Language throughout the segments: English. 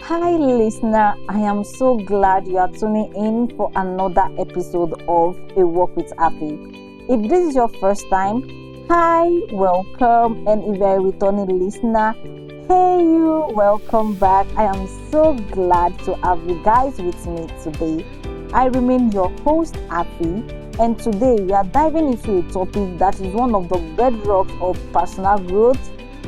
Hi, listener. I am so glad you are tuning in for another episode of A Walk with A.F.I. If this is your first time, hi, welcome. And if you're a returning listener, hey, you, welcome back. I am so glad to have you guys with me today. I remain your host, A.F.I. And today we are diving into a topic that is one of the bedrocks of personal growth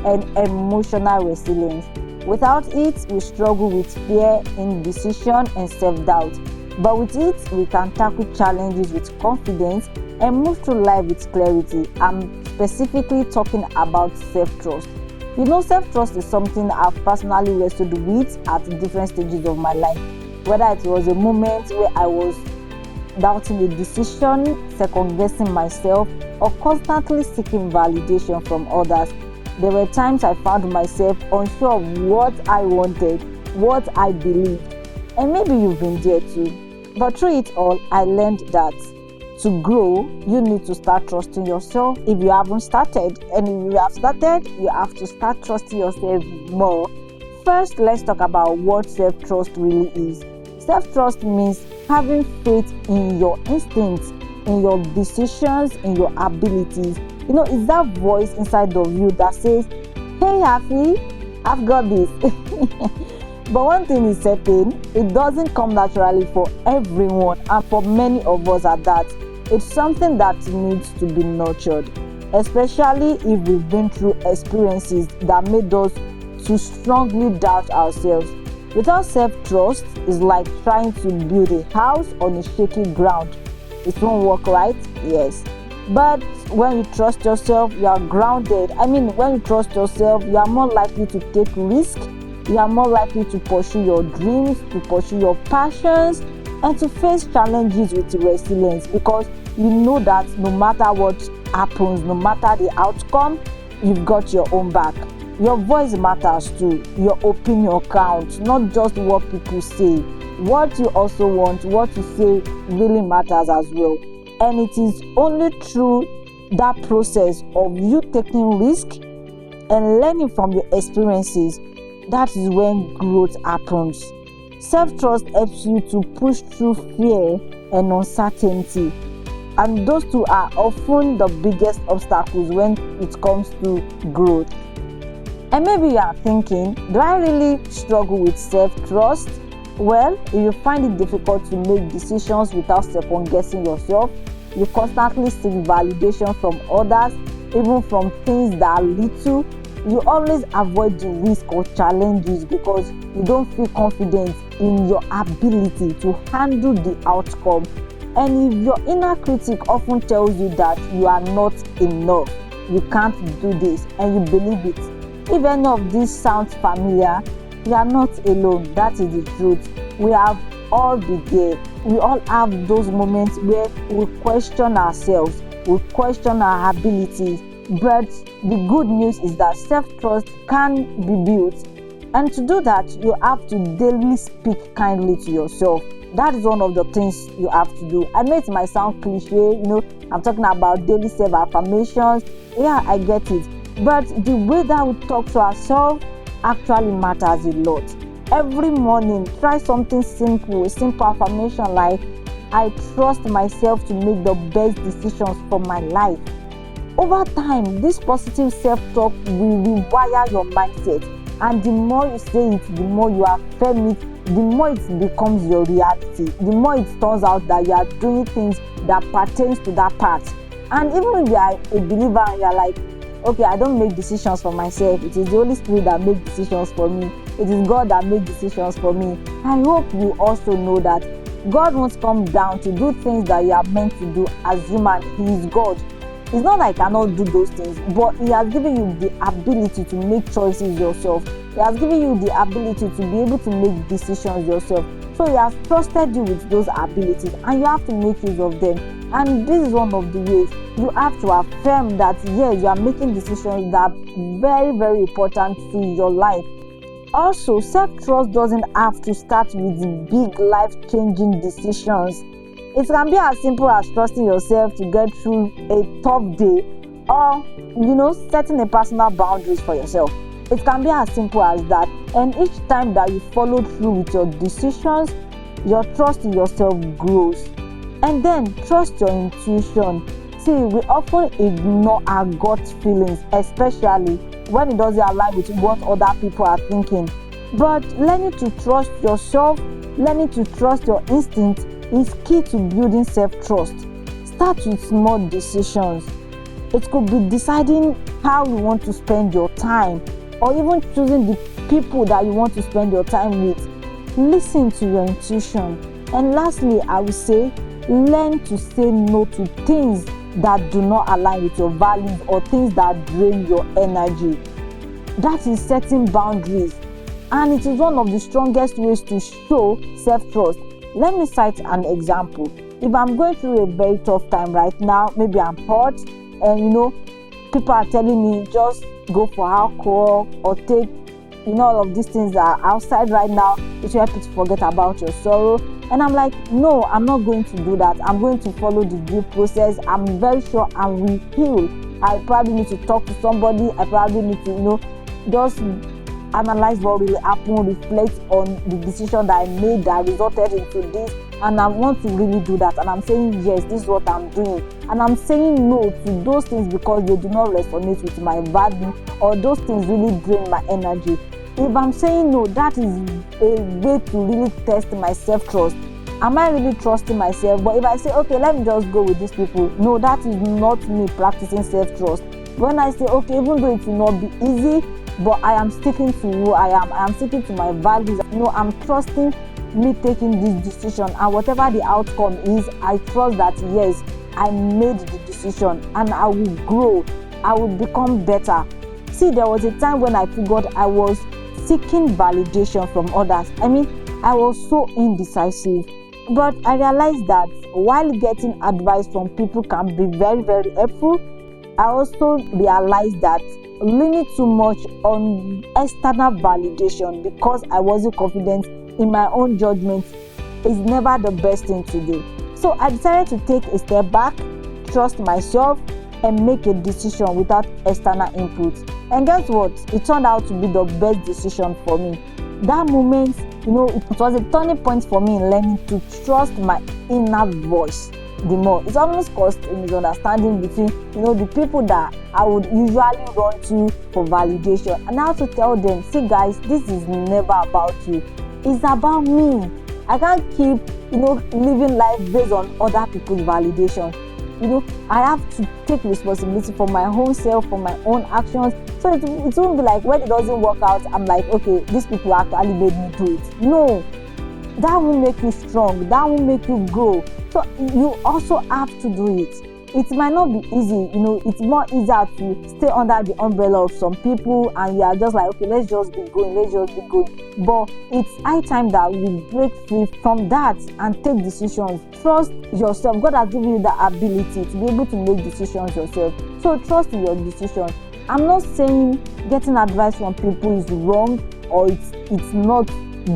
and emotional resilience. Without it, we struggle with fear, indecision, and self-doubt. But with it, we can tackle challenges with confidence and move through life with clarity. I'm specifically talking about self-trust. Self-trust is something I've personally wrestled with at different stages of my life. Whether it was a moment where I was doubting a decision, second-guessing myself, or constantly seeking validation from others. There were times I found myself unsure of what I wanted, what I believed, and maybe you've been there too. But through it all, I learned that to grow, you need to start trusting yourself if you haven't started. And if you have started, you have to start trusting yourself more. First, let's talk about what self-trust really is. Self-trust means having faith in your instincts, in your decisions, in your abilities. It's that voice inside of you that says, hey, A.F.I, I've got this. But one thing is certain, it doesn't come naturally for everyone, and for many of us at that. It's something that needs to be nurtured, especially if we've been through experiences that made us to strongly doubt ourselves. Without self-trust, it's like trying to build a house on a shaky ground. It won't work, right? Yes. But when you trust yourself, you are grounded. When you trust yourself, you are more likely to take risks. You are more likely to pursue your dreams, to pursue your passions, and to face challenges with resilience, because you know that no matter what happens, no matter the outcome, you've got your own back. Your voice matters too. Your opinion counts, not just what people say. What you also want, what you say really matters as well. And it is only through that process of you taking risk and learning from your experiences that is when growth happens. Self-trust helps you to push through fear and uncertainty. And those two are often the biggest obstacles when it comes to growth. And maybe you are thinking, do I really struggle with self-trust? Well, if you find it difficult to make decisions without second-guessing yourself, you constantly seek validation from others, even from things that are little, you always avoid the risk or challenges because you don't feel confident in your ability to handle the outcome. And if your inner critic often tells you that you are not enough, you can't do this, and you believe it, if any of this sounds familiar, you are not alone. That is the truth. We have all been there. We all have those moments where we question ourselves, we question our abilities. But the good news is that self-trust can be built. And to do that, you have to daily speak kindly to yourself. That is one of the things you have to do. I know it might sound cliche, I'm talking about daily self-affirmations. Yeah, I get it. But the way that we talk to ourselves actually matters a lot. Every morning, try something simple, a simple affirmation like, I trust myself to make the best decisions for my life. Over time, this positive self-talk will rewire your mindset. And the more you say it, the more you affirm it, the more it becomes your reality. The more it turns out that you are doing things that pertains to that part. And even if you are a believer and you are like, okay, I don't make decisions for myself. It is the Holy Spirit that makes decisions for me. It is God that makes decisions for me. I hope you also know that God won't come down to do things that you are meant to do as human. He is God. It's not like I cannot do those things, but He has given you the ability to make choices yourself. He has given you the ability to be able to make decisions yourself. So He has trusted you with those abilities, and you have to make use of them. And this is one of the ways you have to affirm that, yes, you are making decisions that are very, very important to your life. Also, self-trust doesn't have to start with big life-changing decisions. It can be as simple as trusting yourself to get through a tough day, or setting a personal boundaries for yourself. It can be as simple as that. And each time that you follow through with your decisions, your trust in yourself grows. And then trust your intuition. See, we often ignore our gut feelings, especially when it doesn't align with what other people are thinking. But learning to trust yourself, learning to trust your instinct is key to building self-trust. Start with small decisions. It could be deciding how you want to spend your time, or even choosing the people that you want to spend your time with. Listen to your intuition. And lastly, I will say, learn to say no to things that do not align with your values or things that drain your energy. That is setting boundaries, and it is one of the strongest ways to show self-trust. Let me cite an example. If I'm going through a very tough time right now, maybe I'm hurt, and people are telling me just go for alcohol or take all of these things that are outside right now, it will help you to forget about your sorrow. And I'm like, no, I'm not going to do that. I'm going to follow the due process. I'm very sure I will heal. I probably need to talk to somebody. I probably need to just analyze what really happened, reflect on the decision that I made that resulted into this, and I want to really do that. And I'm saying yes, this is what I'm doing, and I'm saying no to those things because they do not resonate with my value, or those things really drain my energy. If I'm saying no, that is a way to really test my self-trust. Am I really trusting myself? But if I say, okay, let me just go with these people, no, that is not me practicing self-trust. When I say, okay, even though it will not be easy, but I am sticking to who I am sticking to my values. I'm trusting me taking this decision, and whatever the outcome is, I trust that yes, I made the decision and I will grow, I will become better. See, there was a time when I figured I was seeking validation from others. I was so indecisive, but I realized that while getting advice from people can be very, very helpful, I also realized that leaning too much on external validation because I wasn't confident in my own judgment is never the best thing to do. So I decided to take a step back, trust myself, and make a decision without external input. And guess what? It turned out to be the best decision for me. That moment, it was a turning point for me in learning to trust my inner voice the more. It almost caused a misunderstanding between, the people that I would usually run to for validation. And I have to tell them, see guys, this is never about you. It's about me. I can't keep, living life based on other people's validation. I have to take responsibility for my own self, for my own actions. So it won't be like when it doesn't work out, I'm like, okay, these people actually made me do it. No, that will make you strong. That will make you grow. So you also have to do it. It might not be easy, it's more easier to stay under the umbrella of some people and you are just like, okay, let's just be going. But it's high time that we break free from that and take decisions. Trust yourself. God has given you the ability to be able to make decisions yourself. So trust in your decision. I'm not saying getting advice from people is wrong or it's not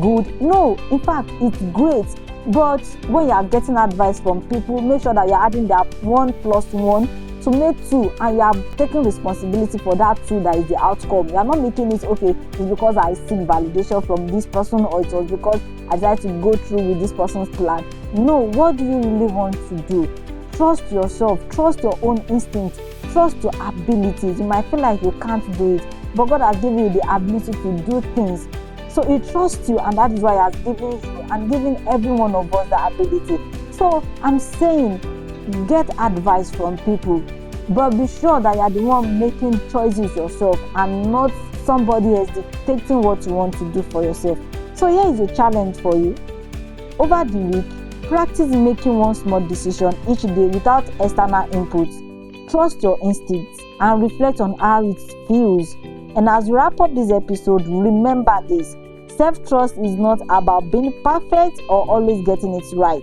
good. No, in fact, it's great. But when you are getting advice from people, make sure that you're adding that 1 + 1 to make 2, and you are taking responsibility for that 2 that is the outcome. You are not making it, okay, it's because I seek validation from this person, or it was because I decided to go through with this person's plan. No, what do you really want to do? Trust yourself, trust your own instinct, trust your abilities. You might feel like you can't do it, but God has given you the ability to do things. So He trusts you, and that is why He has given you and given every one of us the ability. So I'm saying, get advice from people, but be sure that you are the one making choices yourself and not somebody else dictating what you want to do for yourself. So here is a challenge for you. Over the week, practice making one small decision each day without external input. Trust your instincts and reflect on how it feels. And as we wrap up this episode, remember this. Self-trust is not about being perfect or always getting it right.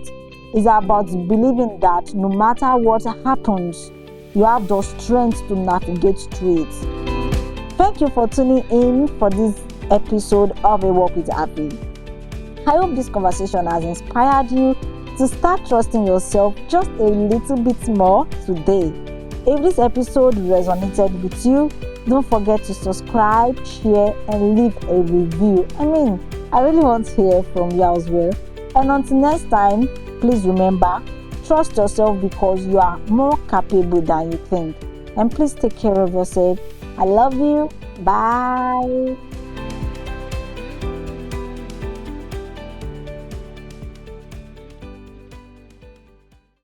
It's about believing that no matter what happens, you have the strength to navigate through it. Thank you for tuning in for this episode of A Walk with A.F.I. I hope this conversation has inspired you to start trusting yourself just a little bit more today. If this episode resonated with you, Don't forget to subscribe, share, and leave a review. I really want to hear from you as well. And until next time, please remember, trust yourself because you are more capable than you think. And please take care of yourself. I love you. Bye.